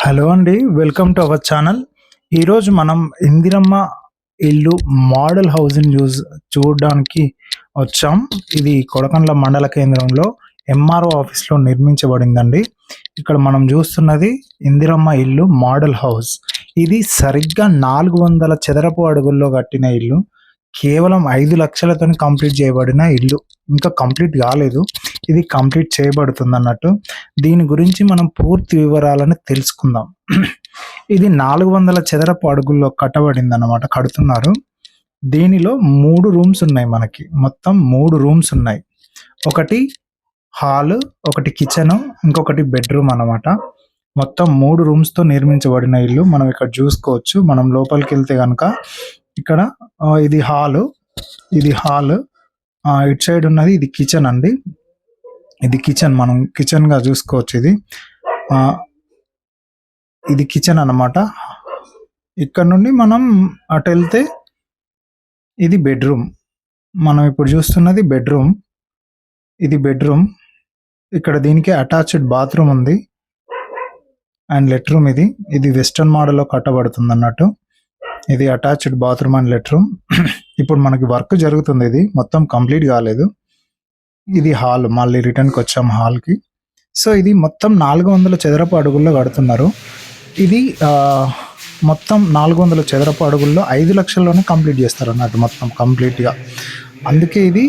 Hello అండి, welcome to our channel. ఈరోజు మనం ఇందిరమ్మ ఇల్లు మోడల్ హౌసింగ్ చూడడానికి వచ్చాం. ఇది కొడకండ్ల మండల కేంద్రంలో ఎంఆర్ఓ ఆఫీస్లో నిర్మించబడిందండి. ఇక్కడ మనం చూస్తున్నది ఇందిరమ్మ ఇల్లు మోడల్ హౌస్. ఇది సరిగ్గా 400 చదరపు అడుగుల్లో కట్టిన ఇల్లు. కేవలం 5 లక్షలతో కంప్లీట్ చేయబడిన ఇల్లు. ఇంకా కంప్లీట్ కాలేదు, ఇది కంప్లీట్ చేయబడుతుంది అన్నట్టు. దీని గురించి మనం పూర్తి వివరాలను తెలుసుకుందాం. ఇది 400 చదరపు అడుగుల్లో కట్టబడింది అన్నమాట, కడుతున్నారు. దీనిలో 3 రూమ్స్ ఉన్నాయి. మనకి మొత్తం 3 రూమ్స్ ఉన్నాయి. ఒకటి హాల్, ఒకటి కిచెన్, ఇంకొకటి బెడ్రూమ్ అన్నమాట. మొత్తం 3 రూమ్స్తో నిర్మించబడిన ఇల్లు మనం ఇక్కడ చూసుకోవచ్చు. మనం లోపలికి వెళ్తే కనుక ఇక్కడ ఇది హాల్, ఇటు సైడ్ ఉన్నది ఇది కిచెన్ అండి. ఇది కిచెన్, మనం కిచెన్ గా చూసుకోవచ్చు. ఇది కిచెన్ అన్నమాట. ఇక్కడ నుండి మనం అటు వెళ్తే ఇది బెడ్రూమ్. మనం ఇప్పుడు చూస్తున్నది బెడ్రూమ్. ఇది బెడ్రూమ్. ఇక్కడ దీనికి అటాచ్డ్ బాత్రూమ్ ఉంది అండ్ లెట్రూమ్. ఇది వెస్టర్న్ మోడల్లో కట్టబడుతుంది అన్నట్టు. ఇది అటాచ్డ్ బాత్రూమ్ అండ్ లెట్రూమ్. ఇప్పుడు మనకి వర్క్ జరుగుతుంది, ఇది మొత్తం కంప్లీట్ కాలేదు. ఇది హాల్, మళ్ళీ రిటర్న్కి వచ్చాం హాల్కి. సో ఇది మొత్తం 400 చదరపు అడుగుల్లో కడుతున్నారు. ఇది మొత్తం 400 చదరపు అడుగుల్లో 5 లక్షల్లోనే కంప్లీట్ చేస్తారు అన్నట్టు, మొత్తం కంప్లీట్గా. అందుకే ఇది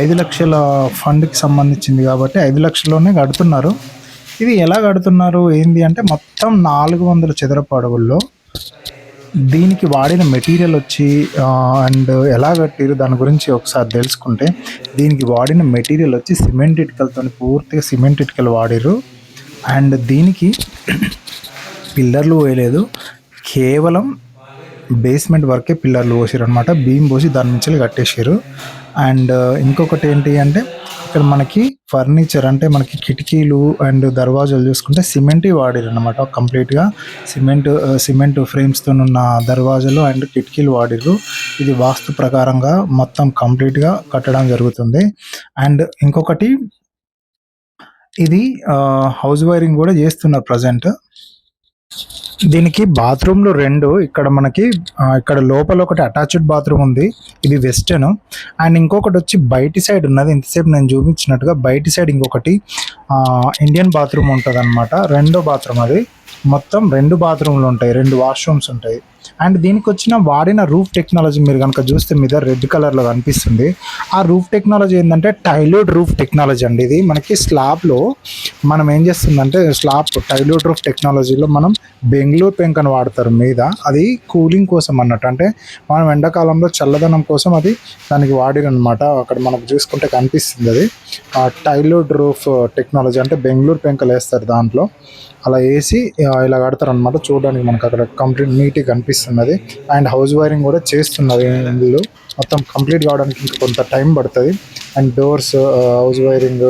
5 లక్షల ఫండ్కి సంబంధించింది కాబట్టి 5 లక్షల్లోనే కడుతున్నారు. ఇది ఎలా కడుతున్నారు ఏంది అంటే, మొత్తం 400 చదరపు అడుగుల్లో దీనికి వాడిన మెటీరియల్ వచ్చి అండ్ ఎలా కట్టిరు దాని గురించి ఒకసారి తెలుసుకుంటే, దీనికి వాడిన మెటీరియల్ వచ్చి సిమెంట్ ఇటుకలతో, పూర్తిగా సిమెంట్ ఇటుకలు వాడిరు. అండ్ దీనికి పిల్లర్లు వేయలేదు, కేవలం బేస్మెంట్ వరకే పిల్లర్లు పోసారు అనమాట. బీమ్ పోసి దాని నుంచి కట్టేసారు. అండ్ ఇంకొకటి ఏంటి అంటే, ఇక్కడ మనకి ఫర్నిచర్ అంటే మనకి కిటికీలు అండ్ దర్వాజాలు చూసుకుంటే సిమెంట్ వాడారు అనమాట. కంప్లీట్గా సిమెంట్ ఫ్రేమ్స్తో ఉన్న దర్వాజాలు అండ్ కిటికీలు వాడిరు. ఇది వాస్తు ప్రకారంగా మొత్తం కంప్లీట్గా కట్టడం జరుగుతుంది. అండ్ ఇంకొకటి, ఇది హౌస్ వైరింగ్ కూడా చేస్తున్నారు ప్రజెంట్. దీనికి బాత్రూమ్లు 2 ఇక్కడ మనకి, ఇక్కడ లోపల ఒకటి అటాచ్డ్ బాత్రూమ్ ఉంది, ఇది వెస్టర్న్. అండ్ ఇంకొకటి వచ్చి బయటి సైడ్ ఉన్నది, ఇంతసేపు నేను చూపించినట్టుగా బయటి సైడ్ ఇంకొకటి ఇండియన్ బాత్రూమ్ ఉంటుంది అనమాట. రెండో బాత్రూమ్ అది. మొత్తం 2 బాత్రూమ్లు ఉంటాయి, 2 వాష్రూమ్స్ ఉంటాయి. అండ్ దీనికి వచ్చిన వాడిన రూఫ్ టెక్నాలజీ మీరు కనుక చూస్తే మీద రెడ్ కలర్లో కనిపిస్తుంది. ఆ రూఫ్ టెక్నాలజీ ఏంటంటే టైల్వుడ్ రూఫ్ టెక్నాలజీ అండి. ఇది మనకి స్లాబ్లో మనం ఏం చేస్తుందంటే, టైల్వుడ్ రూఫ్ టెక్నాలజీలో మనం బెంగళూరు పెంకను వాడతారు మీద. అది కూలింగ్ కోసం అన్నట్టు, అంటే మనం ఎండాకాలంలో చల్లదనం కోసం అది దానికి వాడిరనమాట. అక్కడ మనకు చూసుకుంటే కనిపిస్తుంది అది టైల్వుడ్ రూఫ్ టెక్నాలజీ. అంటే బెంగళూరు పెంకలు వేస్తారు దాంట్లో, అలా వేసి ఇలా కడతారు అనమాట. చూడడానికి మనకు అక్కడ కంప్లీట్ నీట్గా కనిపిస్తున్నది. అండ్ హౌస్ వైరింగ్ కూడా చేస్తున్నది. ఇల్లు మొత్తం కంప్లీట్ కావడానికి ఇంకా కొంత టైం పడుతుంది. అండ్ డోర్స్, హౌస్ వైరింగ్,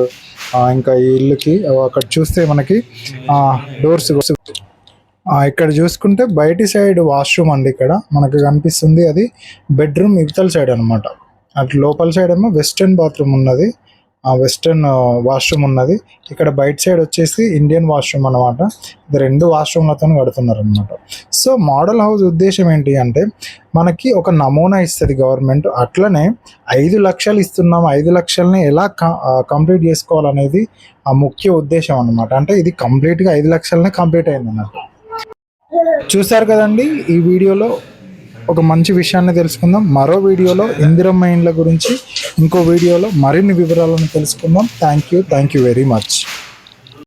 ఇంకా ఈ ఇల్లుకి అక్కడ చూస్తే మనకి డోర్స్. ఇక్కడ చూసుకుంటే బయటి సైడ్ వాష్రూమ్ అండి. ఇక్కడ మనకు కనిపిస్తుంది అది బెడ్రూమ్ ఇవతల సైడ్ అనమాట. అటు లోపల సైడ్ ఏమో వెస్టర్న్ బాత్రూమ్ ఉన్నది, వెస్టర్న్ వాష్రూమ్ ఉన్నది. ఇక్కడ బయట సైడ్ వచ్చేసి ఇండియన్ వాష్రూమ్ అనమాట. ఇది 2 వాష్రూమ్లతో కడుతున్నారు అనమాట. సో మోడల్ హౌస్ ఉద్దేశం ఏంటి అంటే, మనకి ఒక నమూనా ఇస్తుంది గవర్నమెంట్. అట్లనే 5 లక్షలు ఇస్తున్నాం, 5 లక్షలని ఎలా కంప్లీట్ చేసుకోవాలనేది ఆ ముఖ్య ఉద్దేశం అనమాట. అంటే ఇది కంప్లీట్గా 5 లక్షలనే కంప్లీట్ అయింది అన్నట్టు. చూసారు కదండి, ఈ వీడియోలో ఒక మంచి విషయాన్ని తెలుసుకుందాం. మరో వీడియోలో ఇందిరమ్మ ఇండ్ల గురించి, ఇంకో వీడియోలో మరిన్ని వివరాలను తెలుసుకుందాం. Thank you very much.